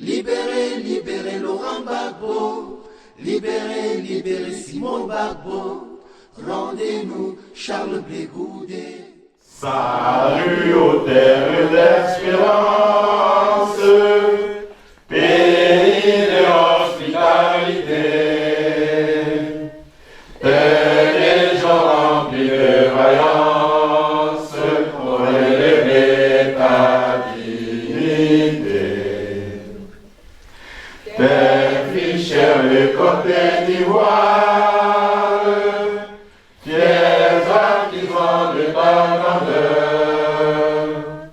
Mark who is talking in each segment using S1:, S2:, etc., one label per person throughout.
S1: Libérez, libérez Laurent Gbagbo. Libérez, libérez Simone Gbagbo. Rendez-nous Charles Blé Goudé.
S2: Salut aux terres d'espérance, pays de hospitalité, des gens remplis de vaillance pour élever ta dignité. Tes filles chères de Côte d'Ivoire, fiers artisans de ta grandeur,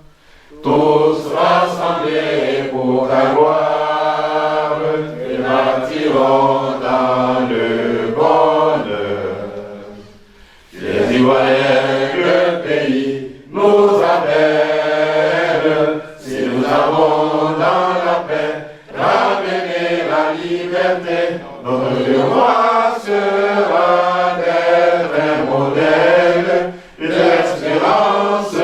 S2: tous rassemblés pour ta gloire, te bâtirons dans le bonheur. Les Ivoiriens, le pays nous appelle, si nous avons dans la paix ramené la liberté, notre devoir sera d'être un modèle, une espérance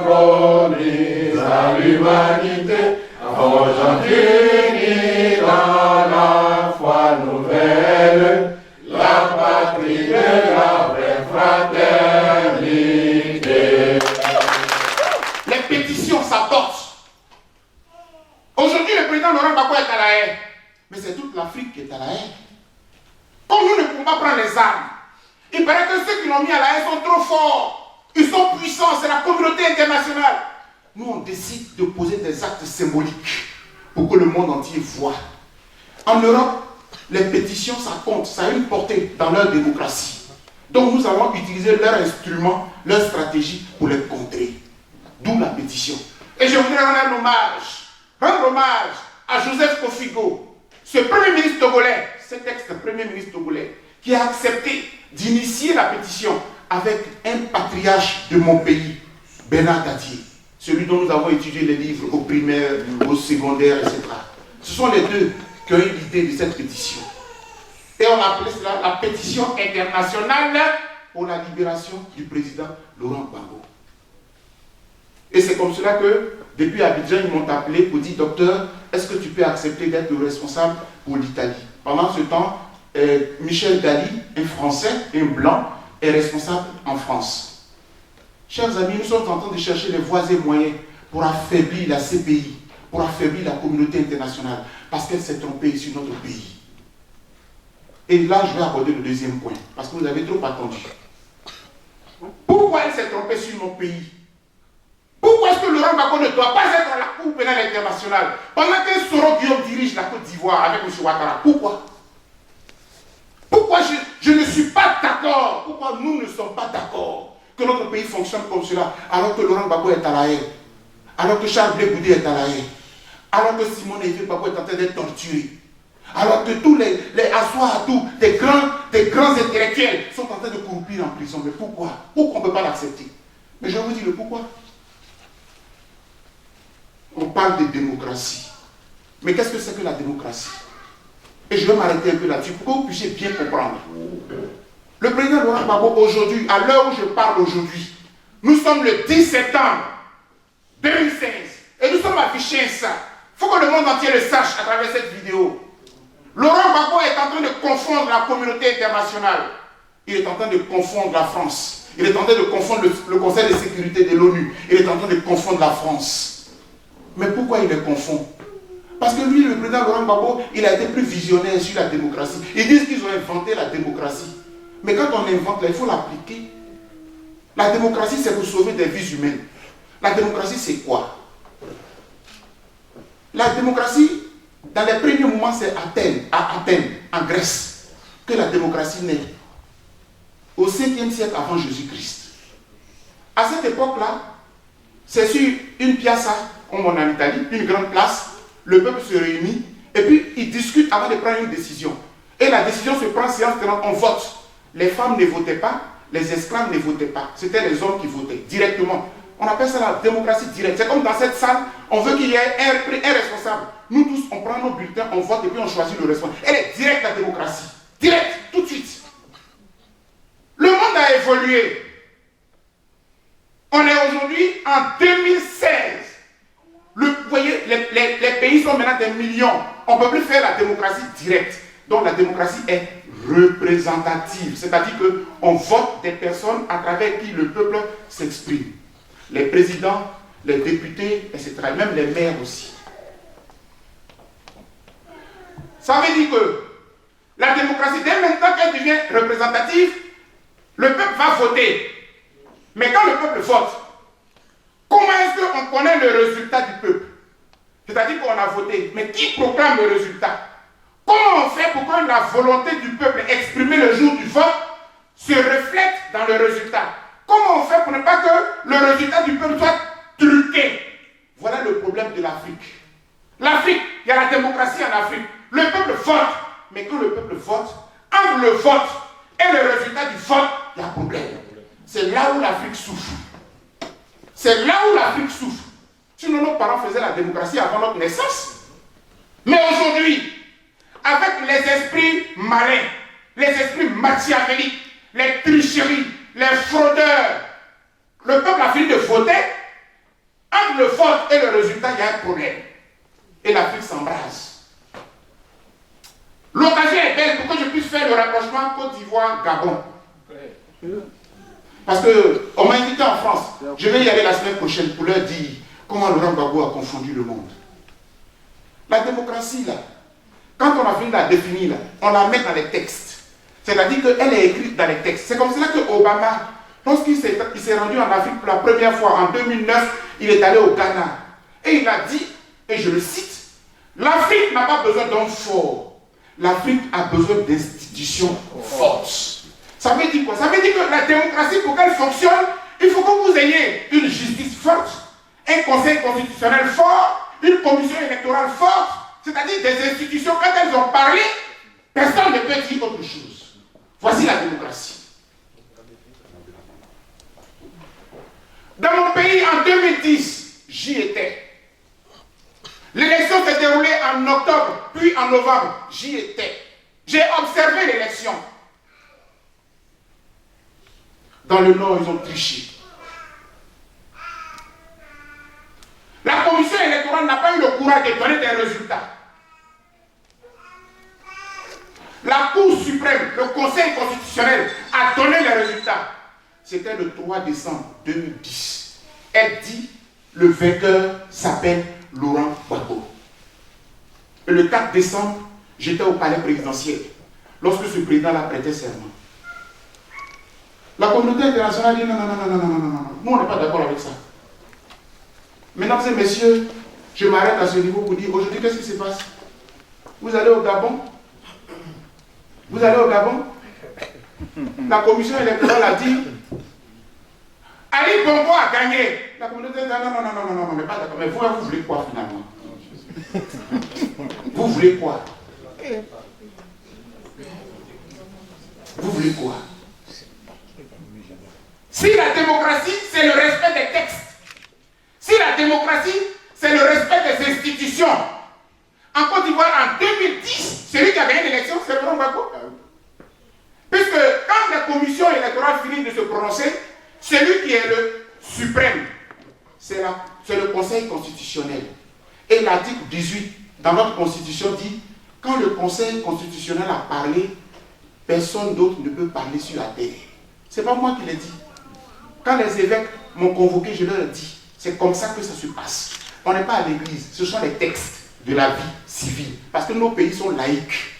S2: promise à l'humanité, forgeant unis dans la foi nouvelle, la patrie de la vraie fraternité.
S3: Les pétitions s'apportent. Aujourd'hui, le président Laurent Gbagbo est à la haie. Mais c'est toute l'Afrique qui est à la haie. Comme nous ne pouvons pas prendre les armes, il paraît que ceux qui l'ont mis à la haie sont trop forts. Ils sont puissants, c'est la communauté internationale. Nous, on décide de poser des actes symboliques pour que le monde entier voit. En Europe, les pétitions, ça compte, ça a une portée dans leur démocratie. Donc nous allons utiliser leurs instruments, leurs stratégies pour les contrer. D'où la pétition. Et je voudrais rendre hommage à Joseph Kofigo, ce premier ministre togolais, cet ex-premier ministre togolais, qui a accepté d'initier la pétition avec un patriarche de mon pays, Bernard Dadier, celui dont nous avons étudié les livres au primaire, au secondaire, etc. Ce sont les deux qui ont eu l'idée de cette pétition. Et on a appelé cela la pétition internationale pour la libération du président Laurent Gbagbo. Et c'est comme cela que, depuis Abidjan, ils m'ont appelé pour dire, docteur, est-ce que tu peux accepter d'être le responsable pour l'Italie? Pendant ce temps, Michel Dali, un Français, un Blanc, est responsable en France. Chers amis, nous sommes en train de chercher les voies et moyens pour affaiblir la CPI, pour affaiblir la communauté internationale, parce qu'elle s'est trompée sur notre pays. Et là, je vais aborder le deuxième point, parce que vous avez trop attendu. Pourquoi elle s'est trompée sur notre pays? Pourquoi est-ce que Laurent Gbagbo ne doit pas être à la Cour pénale internationale pendant que Soro Guillaume dirige la Côte d'Ivoire avec M. Ouattara? Pourquoi? Pourquoi je ne suis pas d'accord? Pourquoi nous ne sommes pas d'accord que notre pays fonctionne comme cela alors que Laurent Gbagbo est à la haie, alors que Charles Blé Goudé est à la haie, alors que Simone Gbagbo est en train d'être torturé, alors que tous les Assoatou, des grands intellectuels sont en train de croupir en prison? Mais pourquoi? Pourquoi on ne peut pas l'accepter? Mais je vous dis le pourquoi. On parle de démocratie. Mais qu'est-ce que c'est que la démocratie? Et je vais m'arrêter un peu là-dessus pour que vous puissiez bien comprendre. Le président Laurent Gbagbo, aujourd'hui, à l'heure où je parle aujourd'hui, nous sommes le 10 septembre 2016 et nous sommes affichés ça. Il faut que le monde entier le sache à travers cette vidéo. Laurent Gbagbo est en train de confondre la communauté internationale. Il est en train de confondre la France. Il est en train de confondre le Conseil de sécurité de l'ONU. Il est en train de confondre la France. Mais pourquoi il les confond? Parce que lui, le président Laurent Gbagbo, il a été plus visionnaire sur la démocratie. Ils disent qu'ils ont inventé la démocratie. Mais quand on invente, là, il faut l'appliquer. La démocratie, c'est pour sauver des vies humaines. La démocratie, c'est quoi? La démocratie, dans les premiers moments, c'est à Athènes, en Grèce, que la démocratie naît. Au 5e siècle avant Jésus-Christ. À cette époque-là, c'est sur une piazza, comme on a en Italie, une grande place, le peuple se réunit, et puis ils discutent avant de prendre une décision. Et la décision se prend séance tenante, on vote. Les femmes ne votaient pas, les esclaves ne votaient pas. C'était les hommes qui votaient directement. On appelle ça la démocratie directe. C'est comme dans cette salle, on veut qu'il y ait un responsable. Nous tous, on prend nos bulletins, on vote et puis on choisit le responsable. Elle est directe, la démocratie. Direct, tout de suite. Le monde a évolué. On est aujourd'hui en 2016. Vous voyez, les pays pays sont maintenant des millions. On ne peut plus faire la démocratie directe. Donc la démocratie est représentative. C'est-à-dire qu'on vote des personnes à travers qui le peuple s'exprime. Les présidents, les députés, etc. Même les maires aussi. Ça veut dire que la démocratie, dès maintenant qu'elle devient représentative, le peuple va voter. Mais quand le peuple vote, comment est-ce qu'on connaît le résultat du peuple? C'est-à-dire qu'on a voté. Mais qui proclame le résultat? Comment on fait pour que la volonté du peuple exprimée le jour du vote se reflète dans le résultat? Comment on fait pour ne pas que le résultat du peuple soit truqué? Voilà le problème de l'Afrique. L'Afrique, il y a la démocratie en Afrique. Le peuple vote. Mais quand le peuple vote, entre le vote et le résultat du vote, il y a un problème. C'est là où l'Afrique souffre. C'est là où l'Afrique souffre. Sinon, nos parents faisaient la démocratie avant notre naissance. Mais aujourd'hui, avec les esprits malins, les esprits machiavéliques, les tricheries, les fraudeurs, le peuple a fini de voter. Entre le vote et le résultat, il y a un problème. Et l'Afrique s'embrase. L'occasion est belle pour que je puisse faire le rapprochement Côte d'Ivoire, Gabon. Parce qu'on m'a invité en France. Je vais y aller la semaine prochaine pour leur dire comment Laurent Gbagbo a confondu le monde. La démocratie, là, quand on a fini de la définir, là, on la met dans les textes. C'est-à-dire qu'elle est écrite dans les textes. C'est comme cela que Obama, lorsqu'il s'est rendu en Afrique pour la première fois en 2009, il est allé au Ghana. Et il a dit, et je le cite, l'Afrique n'a pas besoin d'hommes forts. L'Afrique a besoin d'institutions fortes. Ça veut dire quoi? Ça veut dire que la démocratie, pour qu'elle fonctionne, il faut que vous ayez une justice forte, un conseil constitutionnel fort, une commission électorale forte, c'est-à-dire des institutions, quand elles ont parlé, personne ne peut dire autre chose. Voici la démocratie. Dans mon pays, en 2010, j'y étais. L'élection s'est déroulée en octobre, puis en novembre. J'y étais. J'ai observé l'élection. Dans le Nord, ils ont triché. La commission électorale n'a pas eu le courage de donner des résultats. La Cour suprême, le Conseil constitutionnel a donné les résultats. C'était le 3 décembre 2010. Elle dit, le vainqueur s'appelle Laurent Gbagbo. Et le 4 décembre, j'étais au palais présidentiel, lorsque ce président-là prêtait serment. La communauté internationale dit non, nous on n'est pas d'accord avec ça. Mesdames et messieurs, je m'arrête à ce niveau pour dire, aujourd'hui, qu'est-ce qui se passe? Vous allez au Gabon? Vous allez au Gabon? La commission électorale a dit, Ali Bongo a gagné. La communauté dit non, mais pas d'accord. Mais vous voulez quoi finalement? Vous voulez quoi? Vous voulez quoi? Si la démocratie, c'est le respect des textes, si la démocratie, c'est le respect des institutions, en Côte d'Ivoire, en 2010, celui qui a gagné l'élection, c'est Laurent Gbagbo. Puisque quand la commission électorale finit de se prononcer, celui qui est le suprême, c'est le Conseil constitutionnel. Et l'article 18 dans notre constitution dit, quand le Conseil constitutionnel a parlé, personne d'autre ne peut parler sur la terre. Ce n'est pas moi qui l'ai dit. Quand les évêques m'ont convoqué, je leur ai dit, c'est comme ça que ça se passe. On n'est pas à l'église, ce sont les textes de la vie civile. Parce que nos pays sont laïcs.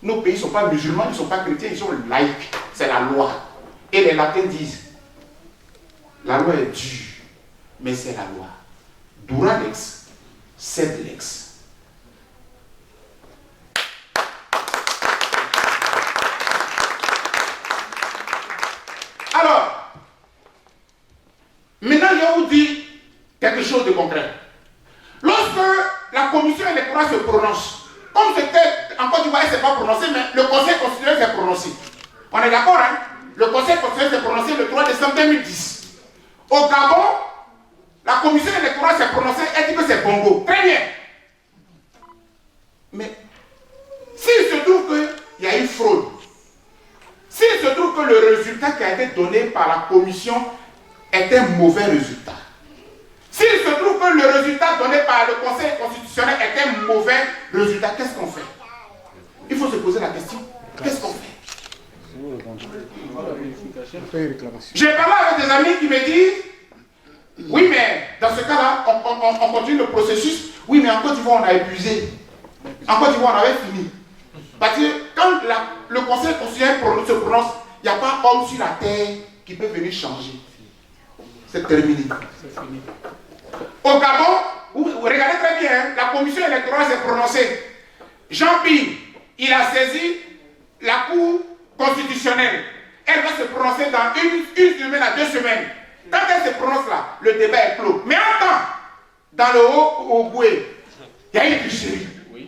S3: Nos pays ne sont pas musulmans, ils ne sont pas chrétiens, ils sont laïcs. C'est la loi. Et les latins disent, la loi est dure, mais c'est la loi. Dura lex, sed lex. Alors, maintenant je vous dis quelque chose de concret. Lorsque la commission électorale se prononce, comme c'était en Côte d'Ivoire, elle ne s'est pas prononcée, mais le Conseil constitutionnel s'est prononcé. On est d'accord, hein? Le Conseil constitutionnel s'est prononcé le 3 décembre 2010. Au Gabon, la commission électorale s'est prononcée, elle dit que c'est Bongo. Très bien. Mais s'il se trouve qu'il y a une fraude, s'il se trouve que le résultat qui a été donné par la commission est un mauvais résultat, s'il se trouve trouve que le résultat donné par le Conseil constitutionnel est un mauvais résultat, qu'est-ce qu'on fait? Il faut se poser la question. Qu'est-ce qu'on fait? J'ai parlé avec des amis qui me disent, oui, mais dans ce cas-là, on continue le processus. Oui, mais en Côte d'Ivoire, on a épuisé. En Côte d'Ivoire, on avait fini. Parce que quand le Conseil constitutionnel se prononce, il n'y a pas homme sur la terre qui peut venir changer. C'est terminé. Au Gabon, vous regardez très bien, hein, la commission électorale s'est prononcée. Jean Ping, il a saisi la Cour constitutionnelle. Elle va se prononcer dans une semaine à 2 semaines. Quand elle se prononce là, le débat est clos. Mais attends, dans le Haut-Ogooué, il y a une tricherie.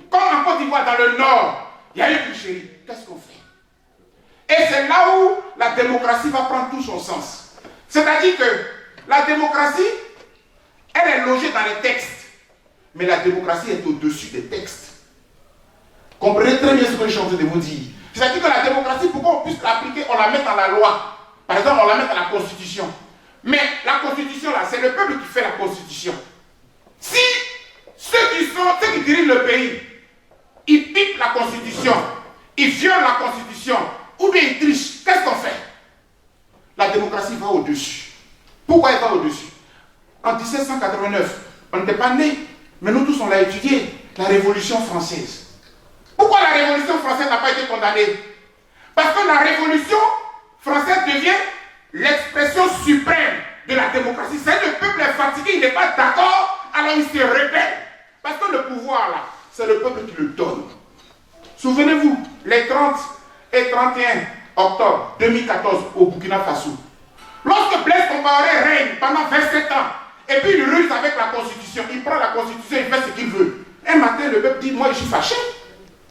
S3: Comme en Côte d'Ivoire, dans le Nord, il y a une tricherie. Qu'est-ce qu'on fait? Et c'est là où la démocratie va prendre tout son sens. C'est-à-dire que la démocratie, elle est logée dans les textes. Mais la démocratie est au-dessus des textes. Comprenez très bien ce que je suis en train de vous dire. C'est-à-dire que la démocratie, pour qu'on puisse l'appliquer, on la met dans la loi. Par exemple, on la met dans la Constitution. Mais la Constitution, là, c'est le peuple qui fait la Constitution. Si ceux qui dirigent le pays, ils piquent la Constitution, ils violent la Constitution, ou bien ils trichent, qu'est-ce qu'on fait? La démocratie va au-dessus. Pourquoi elle va au-dessus? En 1789, on n'était pas nés, mais nous tous on l'a étudié, la Révolution française. Pourquoi la Révolution française n'a pas été condamnée? Parce que la Révolution française devient l'expression suprême de la démocratie. C'est le peuple est fatigué, il n'est pas d'accord, alors il se rebelle. Parce que le pouvoir là, c'est le peuple qui le donne. Souvenez-vous, les 30 et 31 octobre 2014 au Burkina Faso. Lorsque Blaise Compaoré règne pendant 27 ans, et puis il ruse avec la Constitution, il prend la Constitution, il fait ce qu'il veut. Un matin, le peuple dit, moi je suis fâché,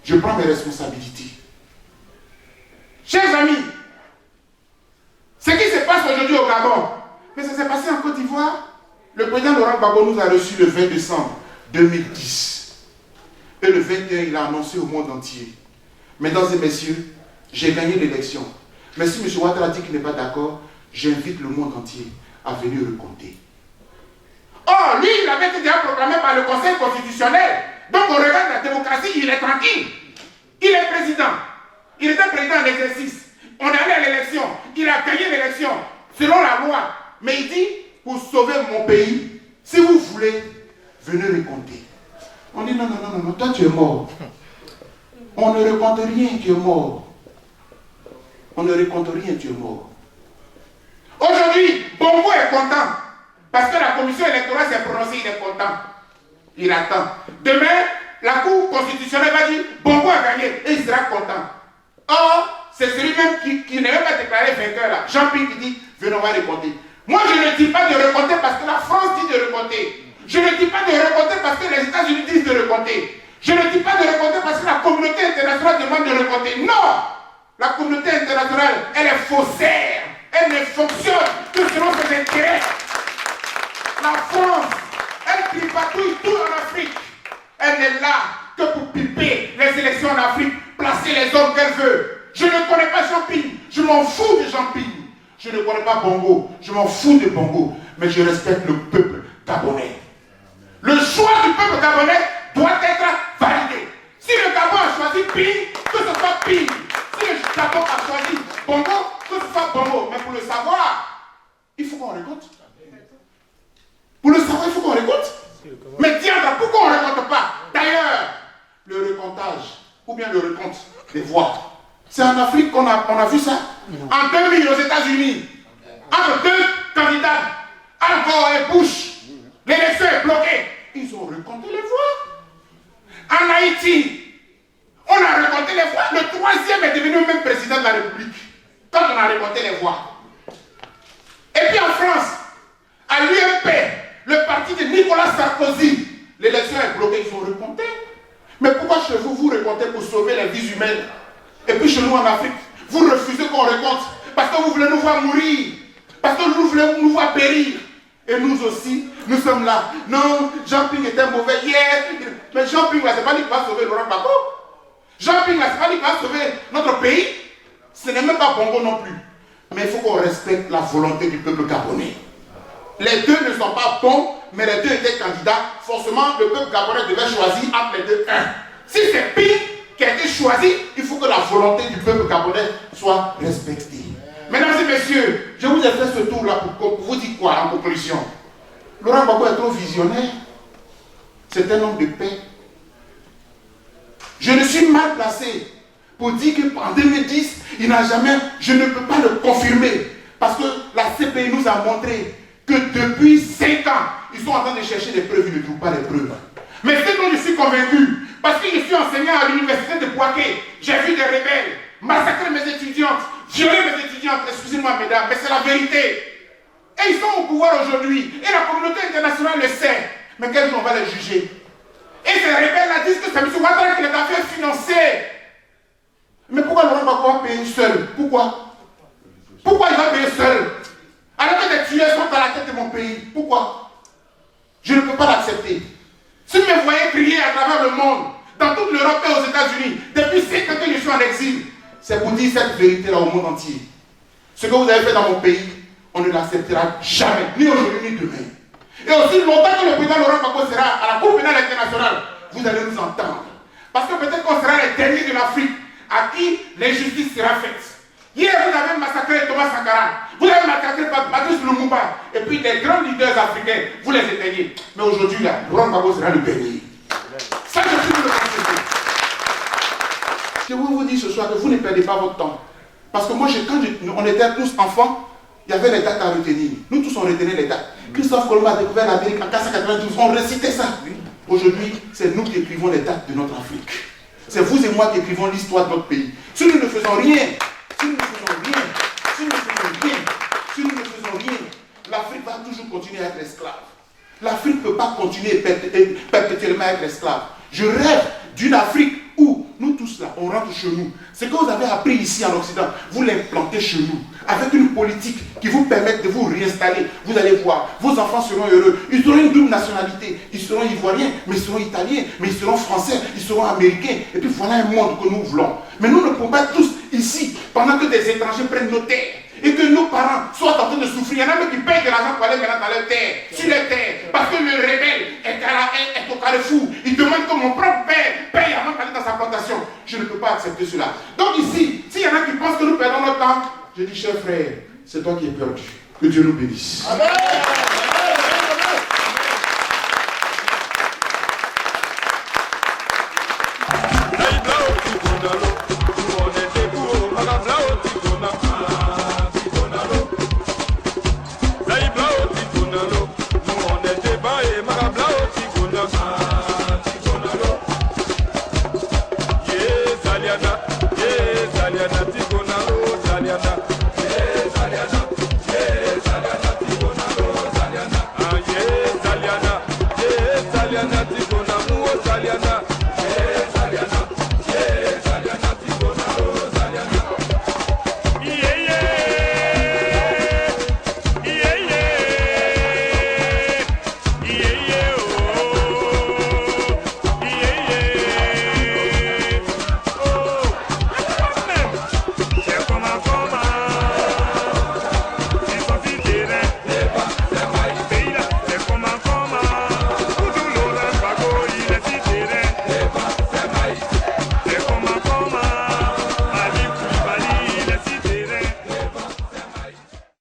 S3: je prends mes responsabilités. Chers amis, ce qui se passe aujourd'hui au Gabon, mais ça s'est passé en Côte d'Ivoire. Le président Laurent Gbagbo nous a reçus le 20 décembre 2010. Et le 21, il a annoncé au monde entier. Mesdames et messieurs, j'ai gagné l'élection. Mais si M. Ouattara dit qu'il n'est pas d'accord, j'invite le monde entier à venir recompter. Or, lui, il avait été déjà proclamé par le Conseil constitutionnel. Donc, au regard de la démocratie, il est tranquille. Il est président. Il était président en exercice. On est allé à l'élection. Il a gagné l'élection selon la loi. Mais il dit, pour sauver mon pays, si vous voulez, venez recompter. On dit, non, toi tu es mort. On ne recompte rien, tu es mort. On ne recompte rien, tu es mort. Aujourd'hui, Bongo est content. Parce que la commission électorale s'est prononcée, il est content. Il attend. Demain, la Cour constitutionnelle va dire, Bongo a gagné, et il sera content. Or, c'est celui-même qui n'est même pas déclaré vainqueur là. Jean Ping qui dit, venons va recompter. Moi, je ne dis pas de recompter parce que la France dit de recompter. Je ne dis pas de recompter parce que les États-Unis disent de recompter. Je ne dis pas de recompter parce que la communauté internationale demande de recompter. Non! La communauté internationale, elle est faussaire. Elle ne fonctionne que selon ses intérêts. La France, elle tripatouille tout en Afrique. Elle n'est là que pour piper les élections en Afrique, placer les hommes qu'elle veut. Je ne connais pas Jean Ping, je m'en fous de Jean Ping. Je ne connais pas Bongo, je m'en fous de Bongo. Mais je respecte le peuple gabonais. Le choix du peuple gabonais doit être validé. Si le Gabon a choisi Ping, que ce soit Ping. Si le Gabon a choisi Bongo, que ce soit Bongo. Mais pour le savoir, il faut qu'on récolte. Pour le savoir, il faut qu'on récolte. Mais tiens, pourquoi on ne récolte pas? D'ailleurs, le recomptage, ou bien le recompte des voix, c'est en Afrique qu'on a vu ça. En 2000 aux États-Unis, entre deux candidats, Al Gore et Bush, l'élection est bloquée. Ils ont recompté les voix. En Haïti, on a recompté les voix. Le troisième est devenu même président de la République. Quand on a recompté les voix. Et puis en France, à l'UMP, le parti de Nicolas Sarkozy, l'élection est bloquée, ils ont recompté. Mais pourquoi chez vous, vous recomptez pour sauver les vies humaines? Et puis chez nous en Afrique, vous refusez qu'on recompte parce que vous voulez nous voir mourir, parce que vous voulez nous voir périr. Et nous aussi, nous sommes là. Non, Jean Ping était mauvais hier. Mais Jean Ping, là, c'est pas lui qui va sauver Laurent Gbagbo. Jean Ping, là, c'est pas lui qui va sauver notre pays. Ce n'est même pas Bongo non plus. Mais il faut qu'on respecte la volonté du peuple gabonais. Les deux ne sont pas bons, mais les deux étaient candidats, forcément le peuple gabonais devait choisir entre les deux un. Si c'est pire qui a été choisi, il faut que la volonté du peuple gabonais soit respectée. Mesdames et messieurs, je vous ai fait ce tour-là pour vous dire quoi en conclusion? Laurent Gbagbo est trop visionnaire. C'est un homme de paix. Je ne suis mal placé pour dire qu'en 2010, il n'a jamais, je ne peux pas le confirmer. Parce que la CPI nous a montré que depuis 5 ans, ils sont en train de chercher des preuves, ils ne trouvent pas les preuves. Mais ce dont je suis convaincu, parce que je suis enseignant à l'université de Bouaké, j'ai vu des rebelles massacrer mes étudiantes, violer mes étudiantes, excusez-moi mesdames, mais c'est la vérité. Et ils sont au pouvoir aujourd'hui, et la communauté internationale le sait. Mais quel jour on va les juger? Et ces rebelles-là disent que c'est M. Ouattara qui les a fait financer. Mais pourquoi Laurent Gbagbo va payer seul? Pourquoi? Pourquoi il va payer seul? Alors que des tueurs sont à la tête de mon pays. Pourquoi? Je ne peux pas l'accepter. Si vous me voyez crier à travers le monde, dans toute l'Europe et aux États-Unis, depuis 5 ans que je suis en exil, c'est pour dire cette vérité-là au monde entier. Ce que vous avez fait dans mon pays, on ne l'acceptera jamais, ni aujourd'hui ni demain. Et aussi longtemps que le président Laurent Gbagbo sera à la Cour pénale internationale, vous allez nous entendre. Parce que peut-être qu'on sera les derniers de l'Afrique à qui l'injustice sera faite. Hier, vous avez massacré Thomas Sankara, vous avez massacré Patrice Lumumba, et puis les grands leaders africains, vous les éteignez. Mais aujourd'hui, là, Laurent Gbagbo sera le dernier. Ça, je suis le conseiller. Je veux vous dire ce soir que vous ne perdez pas votre temps. Parce que moi, quand on était tous enfants, il y avait les dates à retenir. Nous tous, on retenait les dates. Christophe Colomb a découvert l'Amérique en 1492, on récitait ça. Aujourd'hui, c'est nous qui écrivons les dates de notre Afrique. C'est vous et moi qui écrivons l'histoire de notre pays. Si nous ne faisons rien, l'Afrique va toujours continuer à être esclave. L'Afrique ne peut pas continuer perpétuellement à être esclave. Je rêve d'une Afrique où nous tous là, on rentre chez nous. Ce que vous avez appris ici en Occident, vous l'implantez chez nous. Avec une politique qui vous permette de vous réinstaller. Vous allez voir, vos enfants seront heureux. Ils auront une double nationalité. Ils seront ivoiriens, mais ils seront italiens, mais ils seront français, ils seront américains. Et puis voilà un monde que nous voulons. Mais nous ne pouvons pas tous ici, pendant que des étrangers prennent nos terres. Et que nos parents soient en train de souffrir. Il y en a même qui payent de l'argent pour aller maintenant dans leur terre, sur les terres. Parce que le rebelle est au carrefour. Il demande que mon propre père paye avant d'aller dans sa plantation. Je ne peux pas accepter cela. Donc ici, s'il y en a qui pensent que nous perdons notre temps, je dis, cher frère, c'est toi qui es perdu. Que Dieu nous bénisse. Amen.